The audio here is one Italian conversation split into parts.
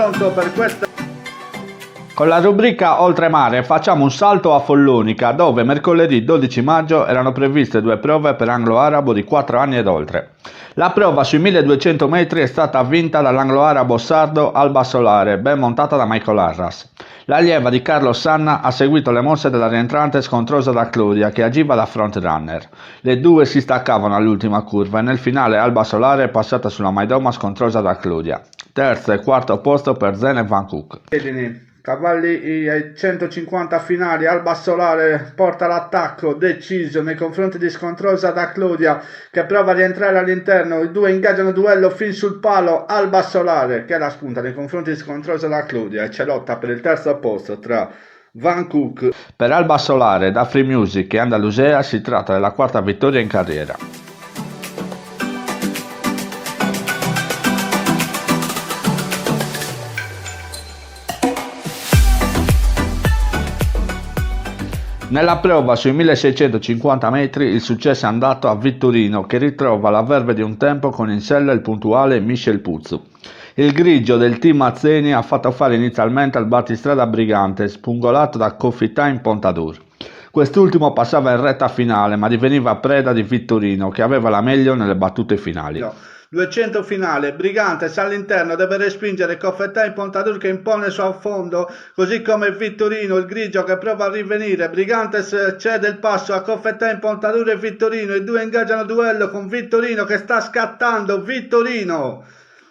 pronto per questa... Con la rubrica Oltremare facciamo un salto a Follonica, dove mercoledì 12 maggio erano previste 2 prove per anglo-arabo di 4 anni ed oltre. La prova sui 1200 metri è stata vinta dall'anglo-arabo sardo Alba Solare, ben montata da Michael Arras. L'allieva di Carlos Sanna ha seguito le mosse della rientrante scontrosa da Claudia, che agiva da frontrunner. Le due si staccavano all'ultima curva e nel finale Alba Solare è passata sulla maidoma scontrosa da Claudia. Terzo e quarto posto per Zen e Van Cook. Cavalli ai 150 finali, Alba Solare porta l'attacco deciso nei confronti di scontrosa da Claudia, che prova a rientrare all'interno. I due ingaggiano duello fin sul palo. Alba Solare, che è la spunta nei confronti di scontrosa da Claudia, e c'è lotta per il terzo posto tra Van Cook. Per Alba Solare da Free Music e Andalusea si tratta della quarta vittoria in carriera. Nella prova sui 1650 metri il successo è andato a Vittorino, che ritrova la verve di un tempo con in sella il puntuale Michel Puzzu. Il grigio del team Azzeni ha fatto fare inizialmente al battistrada Brigante, spungolato da Coffee Time Pompadour. Quest'ultimo passava in retta finale, ma diveniva preda di Vittorino, che aveva la meglio nelle battute finali. 200 finale, Brigantes all'interno deve respingere Coffee Time Pompadour, che impone il suo affondo, così come Vittorino, il grigio, che prova a rivenire. Brigantes cede il passo a Coffee Time Pompadour e Vittorino, i due ingaggiano duello con Vittorino che sta scattando. Vittorino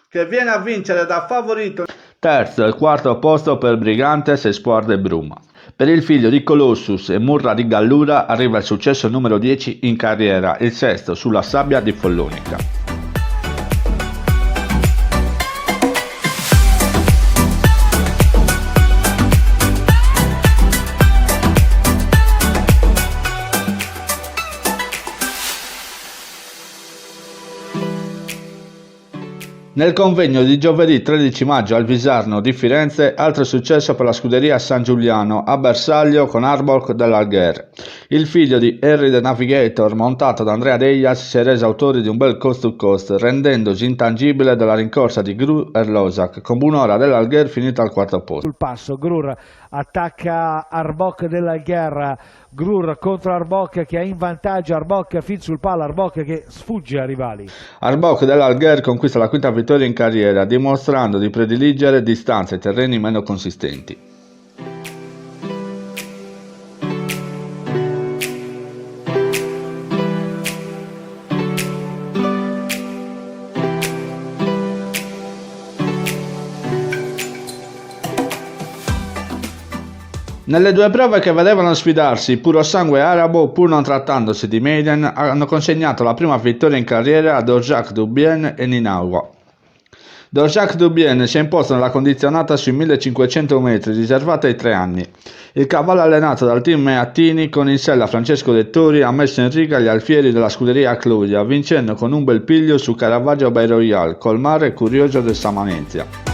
che viene a vincere da favorito. Terzo e quarto posto per Brigantes e Sport de Bruma. Per il figlio di Colossus e Murra di Gallura arriva il successo numero 10 in carriera, il sesto sulla sabbia di Follonica. Nel convegno di giovedì 13 maggio al Visarno di Firenze, altro successo per la scuderia San Giuliano a bersaglio con Arbok dell'Algher. Il figlio di Harry the Navigator, montato da Andrea Dejas, si è reso autore di un bel coast to coast, rendendosi intangibile dalla rincorsa di Grur e Losak, con buon'ora dell'Algher finita al quarto posto. Sul passo Grur attacca Arbok dell'Algher, Grur contro Arbok che ha in vantaggio, Arbok fin sul palo, Arbok che sfugge ai rivali. Arbok dell'Algher conquista la quinta vittoria in carriera, dimostrando di prediligere distanze e terreni meno consistenti. Nelle due prove che vedevano sfidarsi puro sangue arabo, pur non trattandosi di maiden, hanno consegnato la prima vittoria in carriera a Dorjak Dubien e Ninawa. Dorjak Dubien si è imposto nella condizionata sui 1500 metri, riservata ai 3 anni. Il cavallo allenato dal team Meattini con in sella Francesco Dettori ha messo in riga gli alfieri della scuderia Claudia, vincendo con un bel piglio su Caravaggio Bay Royal, col mare curioso del Samanezia.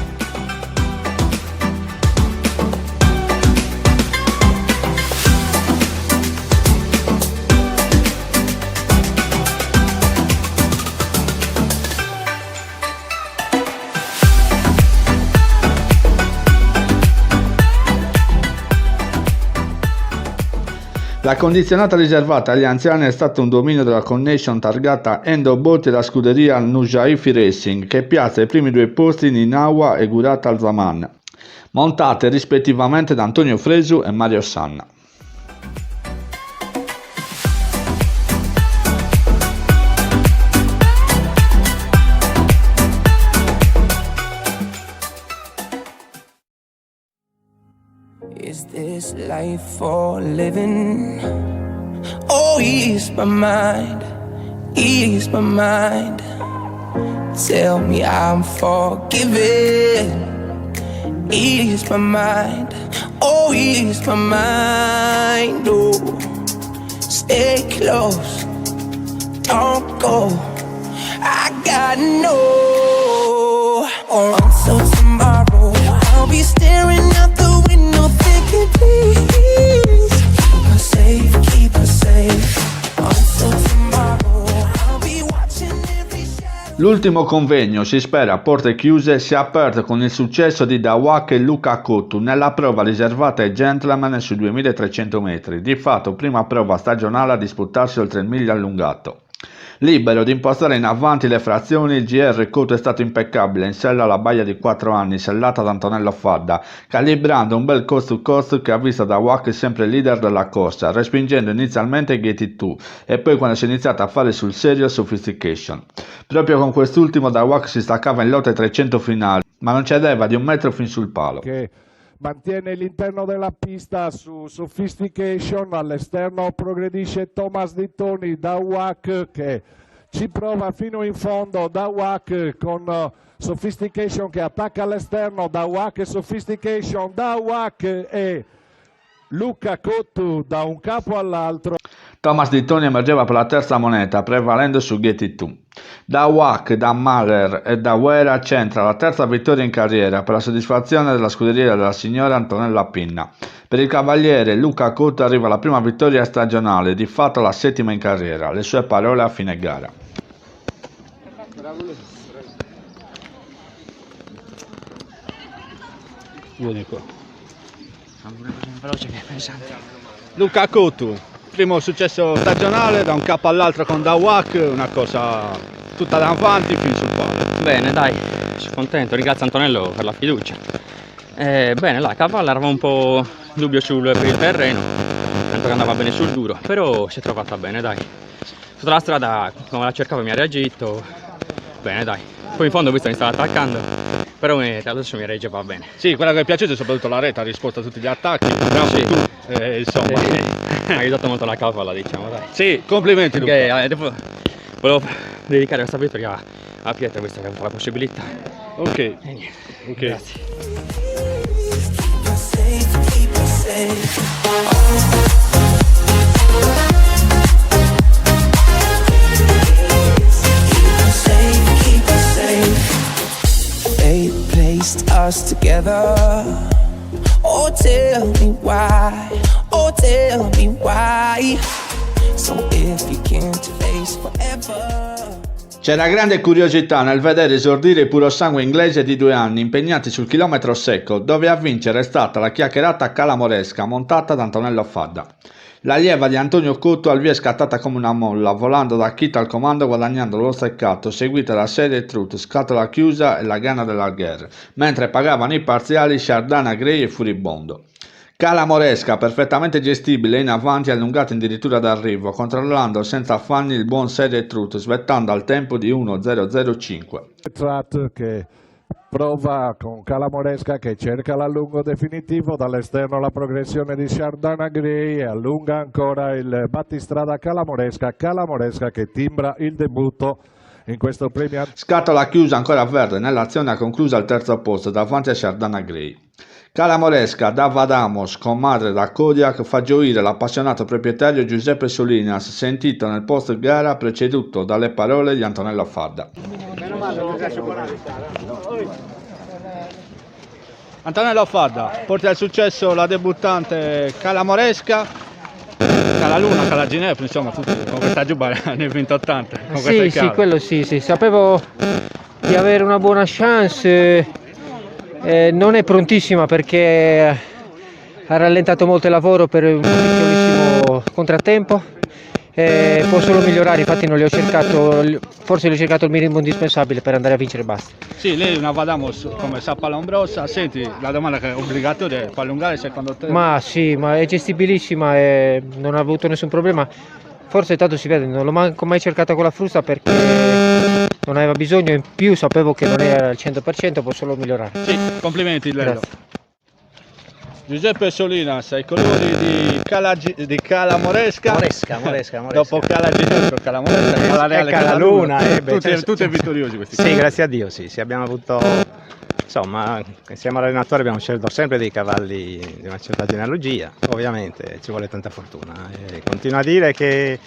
La condizionata riservata agli anziani è stato un dominio della Connection targata Endobot della scuderia Nujaifi Racing, che piazza i primi 2 posti Ninawa e Gurat Al-Zaman, montate rispettivamente da Antonio Fresu e Mario Sanna. Is this life for living? Oh, ease my mind, ease my mind. Tell me I'm forgiven. Ease my mind, oh, ease my mind. Oh, stay close, don't go. I gotta know. Until tomorrow, I'll be staring out the window thinking, please keep us safe. Until tomorrow, I'll be watching every shadow. L'ultimo convegno, si spera a porte chiuse, si è aperto con il successo di Dawak e Luca Cottu nella prova riservata ai gentleman sui 2300 metri, di fatto prima prova stagionale a disputarsi oltre il miglio allungato. Libero di impostare in avanti le frazioni, il GR Cottu è stato impeccabile in sella alla baia di 4 anni, sellata da Antonello Fadda, calibrando un bel coast to coast che ha visto Dawak sempre leader della corsa, respingendo inizialmente Get It 2 e poi quando si è iniziato a fare sul serio Sophistication. Proprio con quest'ultimo Dawak si staccava in lotta ai 300 finali, ma non cedeva di un metro fin sul palo. Che mantiene l'interno della pista su Sophistication, all'esterno progredisce Thomas Di Toni, Dawak che ci prova fino in fondo, Dawak con Sophistication che attacca all'esterno, Dawak e Sophistication, Dawak e Luca Cottu da un capo all'altro. Thomas Di Toni emergeva per la terza moneta, prevalendo su Get It 2. Dawak, da Mahler e da Guerra centra la terza vittoria in carriera per la soddisfazione della scuderia della signora Antonella Pinna. Per il cavaliere Luca Cottu arriva la prima vittoria stagionale, di fatto la settima in carriera. Le sue parole a fine gara. Vieni qua. Luca Cottu, primo successo stagionale da un capo all'altro con Dawak, una cosa tutta davanti fin sul palo. Bene, dai, sono contento, ringrazio Antonello per la fiducia. Bene, la cavalla eravamo un po' dubbio per il terreno, tanto che andava bene sul duro, però si è trovata bene, dai. Sotto la strada, come la cercavo, mi ha reagito, bene, dai. Poi in fondo ho visto che mi stava attaccando, però adesso mi regge, va bene. Sì, quello che mi è piaciuto è soprattutto la rete, ha risposto a tutti gli attacchi, Sì. insomma. Mi ha aiutato molto la cavalla, diciamo, dai. Sì, complimenti Luca. Perché volevo dedicare questa vittoria a Pietro, visto che ha avuto la possibilità. Ok, E niente, ok. grazie. Keep us safe. Keep us safe. Fate placed us together. Oh, tell me why. Oh, tell me why. So if you can't face forever. C'era grande curiosità nel vedere esordire il puro sangue inglese di 2 anni impegnati sul chilometro secco, dove a vincere è stata la chiacchierata calamoresca montata da Antonello Fadda. L'allieva di Antonio Cottu al via è scattata come una molla, volando da Kit al comando guadagnando lo steccato, seguita da serie Truth, scatola chiusa e la gana della guerra, mentre pagavano i parziali Shardana Gray e Furibondo. Calamoresca, perfettamente gestibile in avanti e allungata addirittura d'arrivo, controllando senza affanni il buon serie Truth, svettando al tempo di 1.005. Trat che prova con Calamoresca che cerca l'allungo definitivo, dall'esterno la progressione di Shardana Gray e allunga ancora il battistrada Calamoresca che timbra il debutto in questo premio. Scatola chiusa ancora verde nell'azione conclusa al terzo posto davanti a Shardana Gray. Calamoresca da Vadamos, comadre da Kodiak, fa gioire l'appassionato proprietario Giuseppe Solinas, sentito nel post gara preceduto dalle parole di Antonello Fadda. Antonello Fadda porta al successo la debuttante Calamoresca, Calaluna, Calaginepro, insomma tutti con questa giubba ne ha vinto 80. Con Sì, quello sì, sapevo di avere una buona chance. Non è prontissima perché ha rallentato molto il lavoro per un piccolissimo contrattempo. Può solo migliorare, infatti non le ho cercato, forse le ho cercato il minimo indispensabile per andare a vincere e basta. Sì, lei una Vadamos come sa Palombrossa. Senti, la domanda che è obbligatoria, può allungare secondo te? Ma sì, ma è gestibilissima e non ha avuto nessun problema. Forse tanto si vede, non l'ho manco mai cercata con la frusta perché non aveva bisogno, in più sapevo che non era al 100%, può solo migliorare. Sì, complimenti Lello. Grazie. Giuseppe Solinas ai colori di Calamoresca. Moresca. Dopo Calaginepro, Calamoresca, la Reale Calaluna. Tutti vittoriosi questi. Sì, grazie a Dio, sì, abbiamo avuto, insomma, insieme all'allenatore abbiamo scelto sempre dei cavalli di una certa genealogia, ovviamente ci vuole tanta fortuna. E continuo a dire che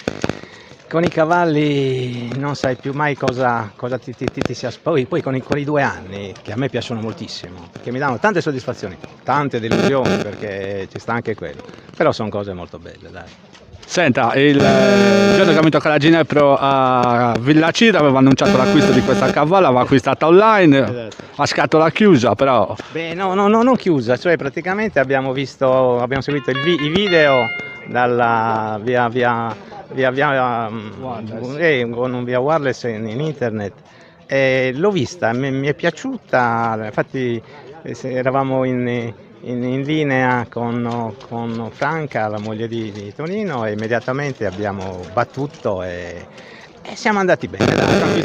con i cavalli non sai più mai cosa ti si aspetta, poi con i 2 anni, che a me piacciono moltissimo, che mi danno tante soddisfazioni, tante delusioni, perché ci sta anche quello, però sono cose molto belle, dai. Senta, il giorno che ha vinto con la Ginepro a Villa Cira aveva annunciato l'acquisto di questa cavalla, aveva acquistata online, a scatola chiusa però. Beh, no, non chiusa, cioè praticamente abbiamo seguito i video dalla via wireless in internet. L'ho vista, mi è piaciuta, infatti eravamo in linea con Franca, la moglie di Tonino, e immediatamente abbiamo battuto e siamo andati bene. Dai.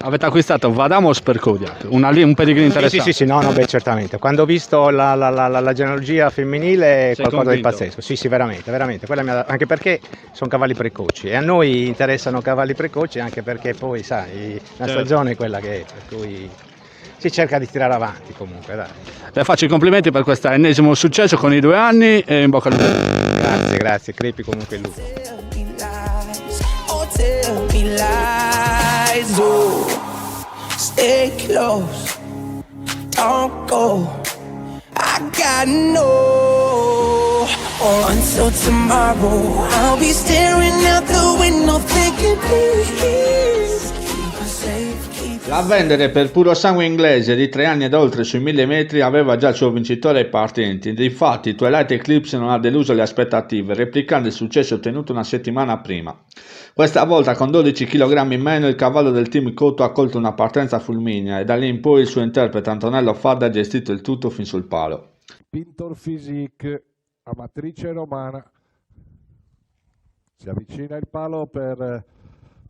Avete acquistato Vadamos per Kodiak, un pedigree interessante. Sì, no, beh, certamente. Quando ho visto la genealogia femminile è Sei qualcosa di convinto? pazzesco. Sì, veramente. Anche perché sono cavalli precoci e a noi interessano cavalli precoci, anche perché poi, sai, la Certo. stagione è quella che è, per cui si cerca di tirare avanti comunque, dai. Le faccio i complimenti per questo ennesimo successo con i 2 anni e in bocca al lupo. Grazie, crepi comunque il lupo. Tell me lies, oh, stay close, don't go, I got no, until tomorrow, I'll be staring out the window thinking, please, keep us safe, keep us La vendere per puro sangue inglese di 3 anni ed oltre sui 1000 metri aveva già il suo vincitore ai partenti. Difatti Twilight Eclipse non ha deluso le aspettative, replicando il successo ottenuto una settimana prima. Questa volta con 12 kg in meno il cavallo del team Cotto ha colto una partenza fulminea e da lì in poi il suo interprete Antonello Fadda ha gestito il tutto fin sul palo. Pintor Physique, amatrice romana, si avvicina il palo per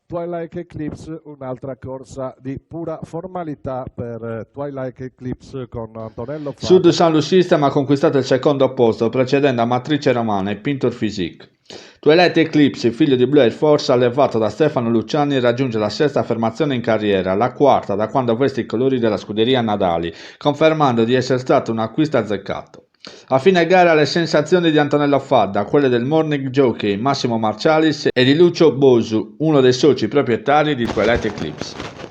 Twilight Eclipse, un'altra corsa di pura formalità per Twilight Eclipse con Antonello Fadda. Sud Sound System ha conquistato il secondo posto precedendo Amatrice Romana e Pintor Physique. Twilight Eclipse, figlio di Blue Air Force, allevato da Stefano Luciani, raggiunge la 6ª affermazione in carriera, la 4ª da quando veste i colori della scuderia Nadali, confermando di essere stato un acquisto azzeccato. A fine gara le sensazioni di Antonello Fadda, quelle del morning jockey Massimo Marcialis e di Lucio Bosu, uno dei soci proprietari di Twilight Eclipse.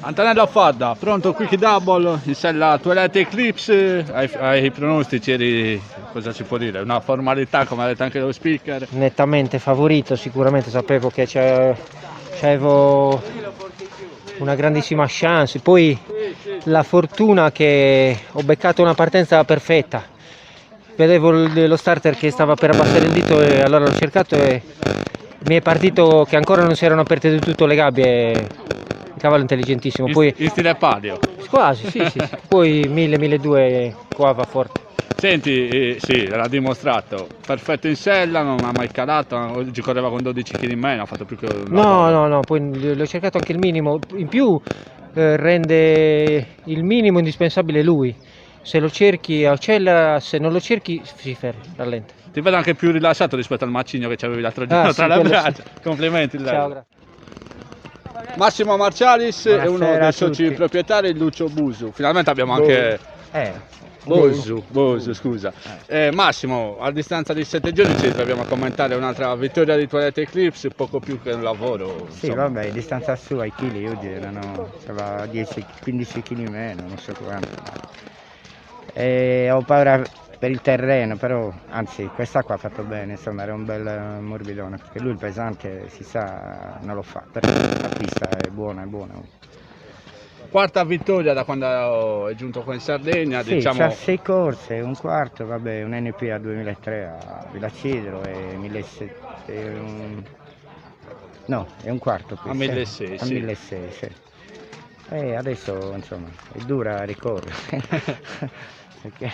Antonello Fadda, pronto quick double in sella Twilight Eclipse, ai pronostici cosa si può dire? Una formalità come ha detto anche lo speaker. Nettamente favorito, sicuramente sapevo che c'avevo una grandissima chance, poi la fortuna che ho beccato una partenza perfetta, vedevo lo starter che stava per abbassare il dito e allora l'ho cercato e mi è partito che ancora non si erano aperte del tutto le gabbie, il cavallo intelligentissimo, poi In stile palio. quasi, sì. Poi 1000-1200 qua va forte. Senti, sì, l'ha dimostrato, perfetto in sella, non ha mai calato, oggi correva con 12 kg in meno, ha fatto più che una No, poi l'ho cercato anche il minimo, in più rende il minimo indispensabile lui, se lo cerchi accelera, se non lo cerchi si ferma, rallenta. Ti vedo anche più rilassato rispetto al macigno che c'avevi l'altro giorno sì, tra le quello braccia. sì. Complimenti. Ciao, grazie. Massimo Marcialis e uno Buonasera dei a soci tutti. proprietari, Lucio Busu. Finalmente abbiamo anche Bosu, scusa. Massimo, a distanza di 7 giorni ci troviamo a commentare un'altra vittoria di Twilight Eclipse, poco più che un lavoro. Sì, insomma. vabbè, distanza sua, i chili oggi erano 10-15 kg in meno, non so quanto. Ho paura per il terreno, però, anzi, questa qua ha fatto bene, insomma, era un bel morbidone, perché lui il pesante, si sa, non lo fa, però la pista è buona. Quarta vittoria da quando è giunto qua in Sardegna, Sì, diciamo. c'ha 6 corse, un quarto, vabbè, un NP a 2003 a Villa Cidro e 1700, no, è un quarto qui. A 1600, a sì. 1600, sì. E adesso, insomma, è dura ricorrere, perché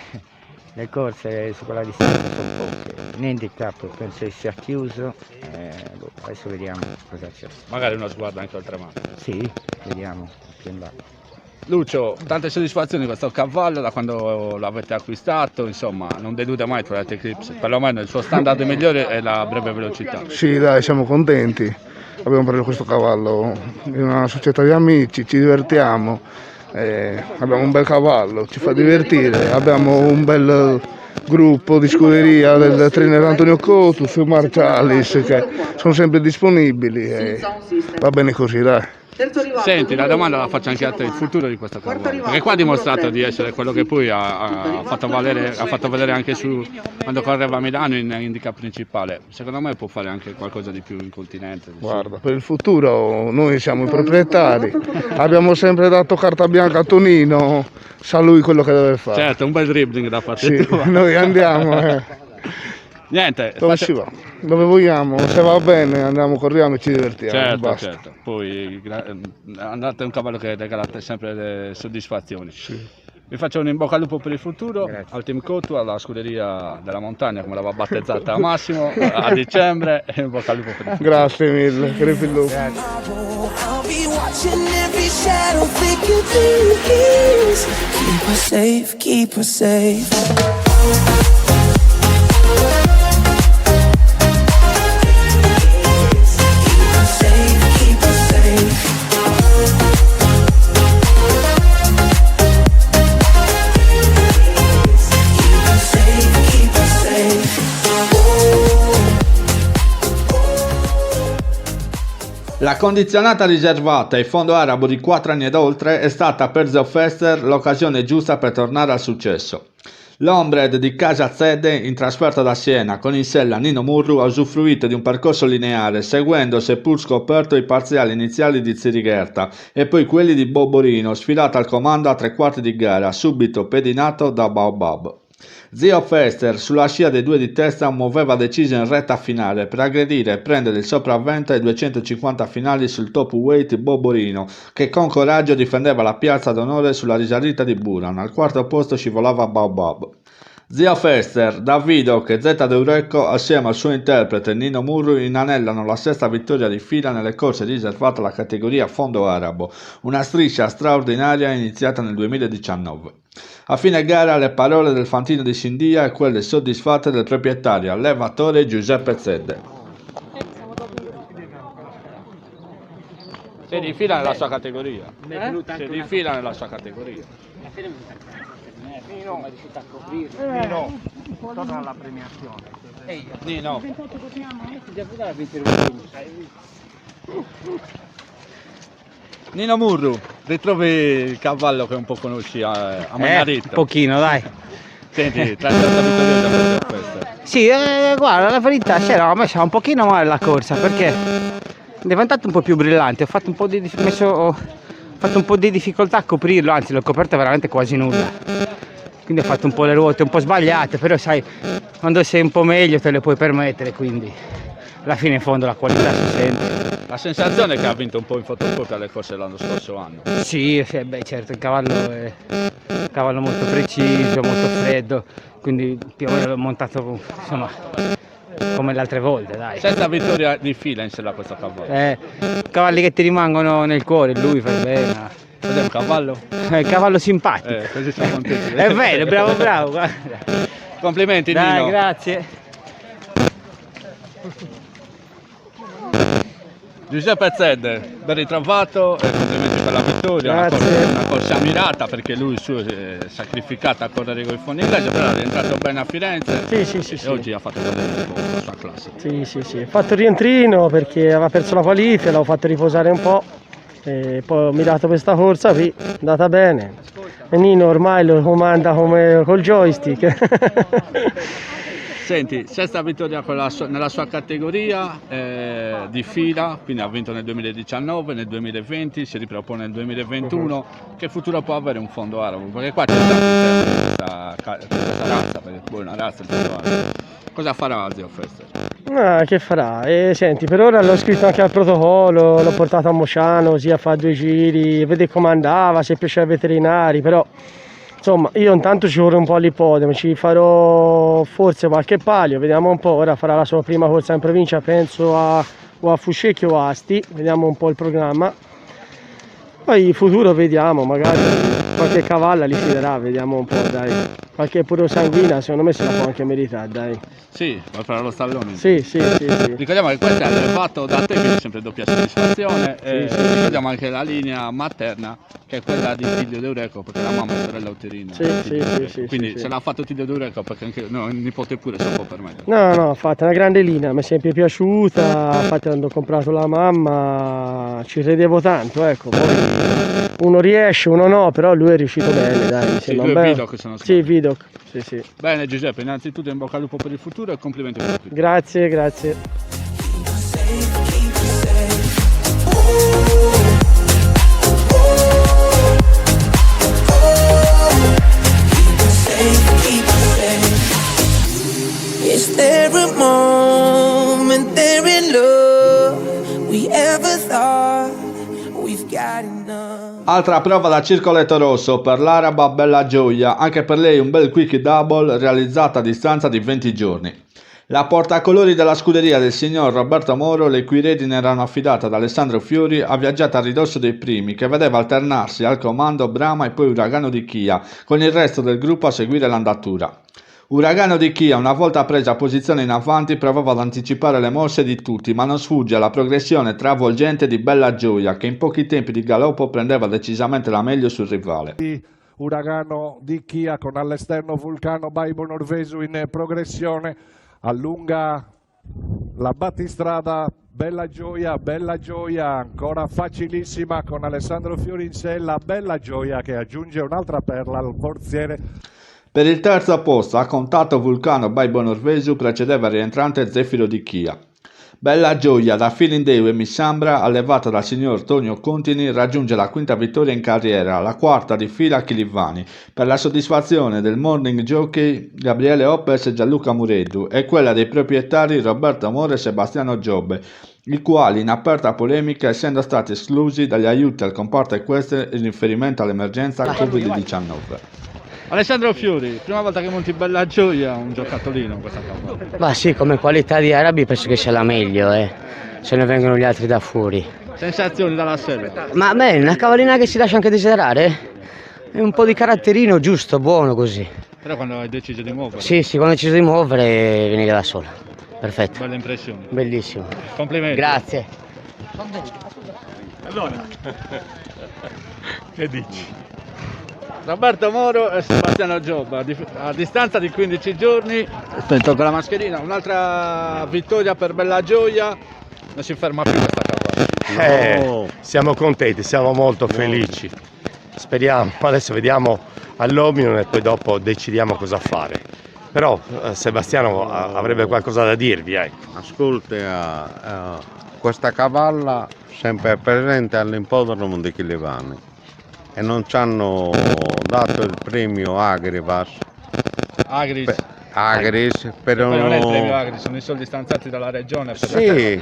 le corse su quella distanza sono poche. In handicap penso che sia chiuso, adesso vediamo cosa c'è. Magari uno sguardo anche oltremare. Sì, vediamo più in là. Lucio, tante soddisfazioni con questo cavallo da quando l'avete acquistato, insomma, non delude mai Twilight Eclipse, perlomeno il suo standard migliore è la breve velocità. Sì, dai, siamo contenti. Abbiamo preso questo cavallo in una società di amici, ci divertiamo, abbiamo un bel cavallo, ci fa divertire, abbiamo un bel gruppo di scuderia del trainer Antonio Cotus, Marcialis, che sono sempre disponibili e va bene così, dai. Senti, la domanda la faccio anche a te, il futuro di questo cavallo, perché qua ha dimostrato di essere quello che poi ha fatto vedere anche quando correva a Milano in handicap principale. Secondo me può fare anche qualcosa di più in continente. Guarda, per il futuro noi siamo i proprietari, abbiamo sempre dato carta bianca a Tonino, sa lui quello che deve fare. Certo, un bel dribbling da parte Sì, tua. noi andiamo. Niente, Dove si va? Dove vogliamo, se va bene andiamo, corriamo e ci divertiamo. certo, Basta. certo. Poi andate è un cavallo che regala sempre le soddisfazioni. Vi faccio un in bocca al lupo per il futuro, al Team Cotu, alla scuderia della montagna, come l'aveva battezzata Massimo, a dicembre, e in bocca al lupo per il futuro. Grazie mille, crepi il lupo. I'll be watching every shadow thick and thin. Keep us safe, keep us safe. Keep us safe, keep us safe. Keep us safe, keep us safe. La condizionata riservata ai fondo arabo di 4 anni ed oltre è stata per Zeo Fester l'occasione giusta per tornare al successo. L'Hombred di Casa Zede, in trasferta da Siena con in sella Nino Murru, ha usufruito di un percorso lineare, seguendo seppur scoperto i parziali iniziali di Zirigherta e poi quelli di Boborino, sfilato al comando a 3/4 di gara, subito pedinato da Baobab. Zio Fester, sulla scia dei due di testa, muoveva deciso in retta finale per aggredire e prendere il sopravvento ai 250 finali sul top weight Boborino, che con coraggio difendeva la piazza d'onore sulla risalita di Buran. Al quarto posto scivolava Baobab. Zio Fester, Davido e Zeta D'Eureco, assieme al suo interprete Nino Murru, inanellano la sesta vittoria di fila nelle corse riservate alla categoria fondo arabo, una striscia straordinaria iniziata nel 2019. A fine gara le parole del fantino di Sindia e quelle soddisfatte del proprietario, allevatore Giuseppe Zedde. Si rifila nella sua categoria. Si rifila nella sua categoria. Nino, torna alla premiazione. Nino. Nino Murru, ritrovi il cavallo che un po' conosci a Magnarito. Un pochino, dai. Senti, 38 vittorie da questa. Sì, guarda, la verità c'era messa un pochino male la corsa perché è diventato un po' più brillante. Ho fatto un po' di difficoltà a coprirlo, anzi l'ho coperto veramente quasi nulla. Quindi ho fatto un po' le ruote un po' sbagliate, però sai, quando sei un po' meglio te le puoi permettere, quindi alla fine in fondo la qualità si sente. La sensazione è che ha vinto un po' in fotocopia alle corse l'anno scorso anno. Sì, beh, certo, il cavallo è un cavallo molto preciso, molto freddo, quindi più o meno l'ho montato, insomma, come le altre volte, dai. Sesta vittoria di fila in sella a questo cavallo. Cavalli che ti rimangono nel cuore, lui fa bene. Cos'è un cavallo? È un cavallo simpatico. Così siamo contenti. È vero, bravo, guarda. Complimenti, Dai, Nino. grazie. Giuseppe Zedde, ben ritrovato e complimenti per la vittoria. Una corsa mirata perché lui si è sacrificato a correre con i fondi inglesi, però è rientrato bene a Firenze. Sì. E oggi ha fatto vedere un po' la sua classe. Sì. Ho fatto il rientrino perché aveva perso la qualifica, l'ho fatto riposare un po'. E poi ho mirato questa corsa qui, è andata bene. E Nino ormai lo comanda come col joystick. Senti, sesta vittoria nella sua categoria di fila, quindi ha vinto nel 2019, nel 2020, si ripropone nel 2021. Che futuro può avere un fondo arabo? Perché qua c'è questa razza, perché poi è una razza il fondo arabo. Cosa farà Zio Fester? Che farà? Senti, per ora l'ho scritto anche al protocollo, l'ho portato a Mociano così a fare 2 giri, vedere come andava, se piaceva ai veterinari, però insomma io intanto ci vorrei un po' all'ippodromo, ci farò forse qualche palio, vediamo un po', ora farà la sua prima corsa in provincia, penso o a Fuscecchio o a Asti, vediamo un po' il programma. Poi in futuro vediamo, magari qualche cavalla li fiderà, vediamo un po', dai. Qualche puro sanguina secondo me se la può anche meritare, dai. Sì, va a fare lo stallone. Sì. Ricordiamo che questo è allevato da te, quindi sempre doppia soddisfazione. Ricordiamo anche la linea materna, che è quella di Tiglio D'Eureco, perché la mamma è sorella uterina. Sì. Quindi se l'ha fatto Tiglio D'Eureco, perché anche il nipote pure se lo può permettere. No, ha fatto una grande linea, mi è sempre piaciuta, infatti quando ho comprato la mamma ci credevo tanto, ecco, poi uno riesce, uno no, però lui è riuscito bene, dai, mi sembra un due bel... Vidocq sono Sì, Vidocq, sì, sì. Bene Giuseppe, innanzitutto in bocca al lupo per il futuro e complimenti per tutto. Grazie, grazie. Is there a moment there in love we ever thought we've got enough? Altra prova da circoletto rosso per l'Araba Bella Gioia, anche per lei un bel quick double realizzata a distanza di 20 giorni. La portacolori della scuderia del signor Roberto Moro, le cui redini erano affidate ad Alessandro Fiori, ha viaggiato a ridosso dei primi, che vedeva alternarsi al comando Brama e poi Uragano di Chia, con il resto del gruppo a seguire l'andatura. Uragano di Chia, una volta presa posizione in avanti, provava ad anticipare le mosse di tutti, ma non sfugge alla progressione travolgente di Bella Gioia, che in pochi tempi di galoppo prendeva decisamente la meglio sul rivale. Uragano di Chia con all'esterno Vulcano Baibo Norvesu in progressione, allunga la battistrada, Bella Gioia, ancora facilissima con Alessandro Fiori in sella, Bella Gioia che aggiunge un'altra perla al porziere. Per il terzo posto, a contatto Vulcano Baibo Norvesu, precedeva il rientrante Zefiro di Chia. Bella Gioia da Filindeu e Missambra, allevata dal signor Tonio Contini, raggiunge la quinta vittoria in carriera, la quarta di fila a Chilivani, per la soddisfazione del morning jockey Gabriele Hoppes e Gianluca Mureddu e quella dei proprietari Roberto Amore e Sebastiano Giobbe, i quali in aperta polemica essendo stati esclusi dagli aiuti al comparto equestre in riferimento all'emergenza Covid-19. Alessandro Fiori, prima volta che monti Bella Gioia, un giocattolino questa campagna. Ma sì, come qualità di arabi penso che sia la meglio, se ne vengono gli altri da fuori. Sensazioni dalla sera? Ma a me una cavallina che si lascia anche desiderare, è un po' di caratterino giusto, buono così. Però quando hai deciso di muovere? Sì, quando ho deciso di muovere viene da sola, perfetto. Belle impressioni. Bellissimo. Complimenti. Grazie. Allora, che dici? Roberto Moro e Sebastiano Giobba, a distanza di 15 giorni, tolgo la mascherina, un'altra vittoria per Bella Gioia, non si ferma più questa campagna. Siamo contenti, siamo molto felici, speriamo, adesso vediamo all'Omnium e poi dopo decidiamo cosa fare. Però Sebastiano avrebbe qualcosa da dirvi. Ascolti, questa cavalla sempre presente all'ippodromo di Chilivani. E non ci hanno dato il premio Agris, però non è il premio Agris, sono i soldi stanziati dalla regione per sì,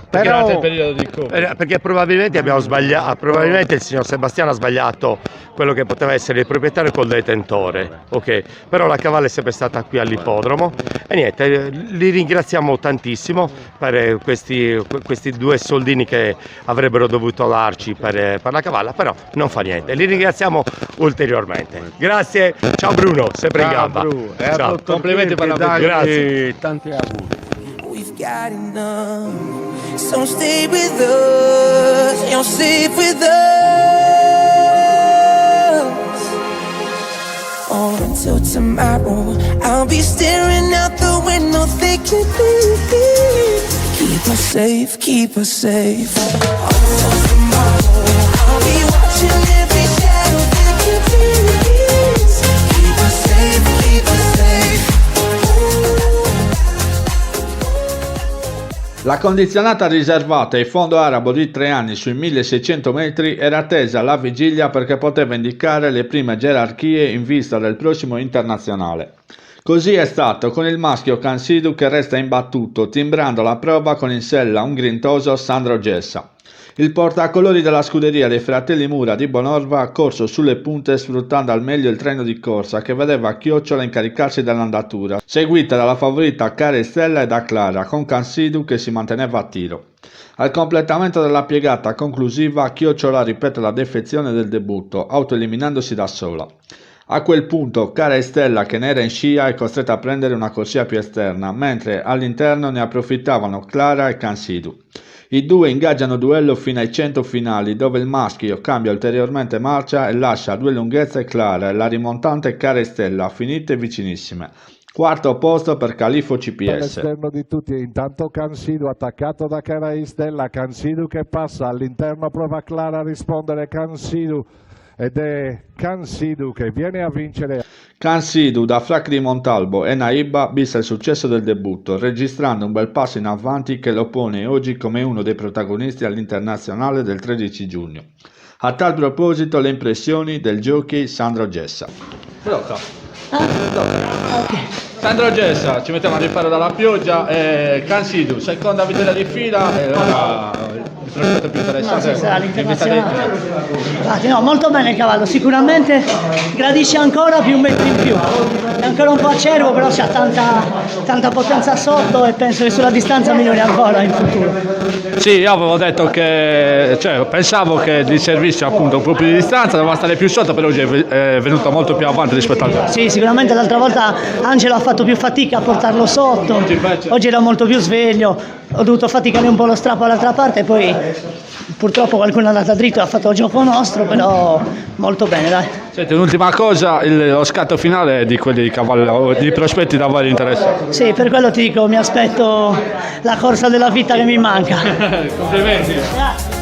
però il periodo di Covid. Perché probabilmente abbiamo sbagliato, probabilmente il signor Sebastiano ha sbagliato quello che poteva essere il proprietario col detentore, ok? Però la cavalla è sempre stata qui all'ippodromo e niente, li ringraziamo tantissimo per questi 2 soldini che avrebbero dovuto darci per la cavalla, però non fa niente, li ringraziamo ulteriormente. Grazie, ciao Bruno, sempre in gamba. Ciao. Complimenti per la grazie. Tanti auguri. We've got enough, so stay with us, you're safe with us. Oh, until tomorrow, I'll be staring out the window thinking, keep us safe, keep us safe. Until tomorrow, I'll be watching every shadow that you please. Keep us safe, keep us safe. La condizionata riservata ai fondo arabo di 3 anni sui 1600 metri era attesa alla vigilia perché poteva indicare le prime gerarchie in vista del prossimo internazionale. Così è stato con il maschio Cansidu che resta imbattuto, timbrando la prova con in sella un grintoso Sandro Gessa. Il portacolori della scuderia dei fratelli Mura di Bonorva ha corso sulle punte sfruttando al meglio il treno di corsa che vedeva Chiocciola incaricarsi dell'andatura, seguita dalla favorita Cara Stella e da Clara, con Cansidu che si manteneva a tiro. Al completamento della piegata conclusiva, Chiocciola ripete la defezione del debutto, autoeliminandosi da sola. A quel punto Cara Stella, che ne era in scia, è costretta a prendere una corsia più esterna, mentre all'interno ne approfittavano Clara e Cansidu. I due ingaggiano duello fino ai 100 finali, dove il maschio cambia ulteriormente marcia e lascia a 2 lunghezze Clara e la rimontante Cara Stella, finite vicinissime. Quarto posto per Califo CPS. All'esterno di tutti, intanto Cansidu attaccato da Caraistella, Cansidu che passa all'interno, prova Clara a rispondere Cansidu ed è Cansidu che viene a vincere. Cansidu da Frac di Montalbo e Naiba vista il successo del debutto, registrando un bel passo in avanti che lo pone oggi come uno dei protagonisti all'internazionale del 13 giugno. A tal proposito le impressioni del jockey Sandro Gessa. Sandro Gessa, ci mettiamo a riparo dalla pioggia, Cansidu, seconda vittoria di fila e ora il progetto più interessante sarà l'internazionale. Infatti, no, molto bene il cavallo, sicuramente gradisce ancora più un metro in più, è ancora un po' acerbo, però c'ha tanta potenza sotto e penso che sulla distanza migliori ancora in futuro. Sì, io avevo detto che, pensavo che gli servisse appunto un po' più di distanza, doveva stare più sotto, però oggi è venuto molto più avanti rispetto al resto. Sì, sicuramente l'altra volta Angelo ha fatto più fatica a portarlo sotto, oggi era molto più sveglio, ho dovuto faticare un po' lo strappo all'altra parte e poi purtroppo qualcuno è andato dritto e ha fatto il gioco nostro, però molto bene, dai. Senti, un'ultima cosa, lo scatto finale di quelli di prospetti da voi interessati. Sì, per quello ti dico, mi aspetto la corsa della vita che mi manca. Complimenti.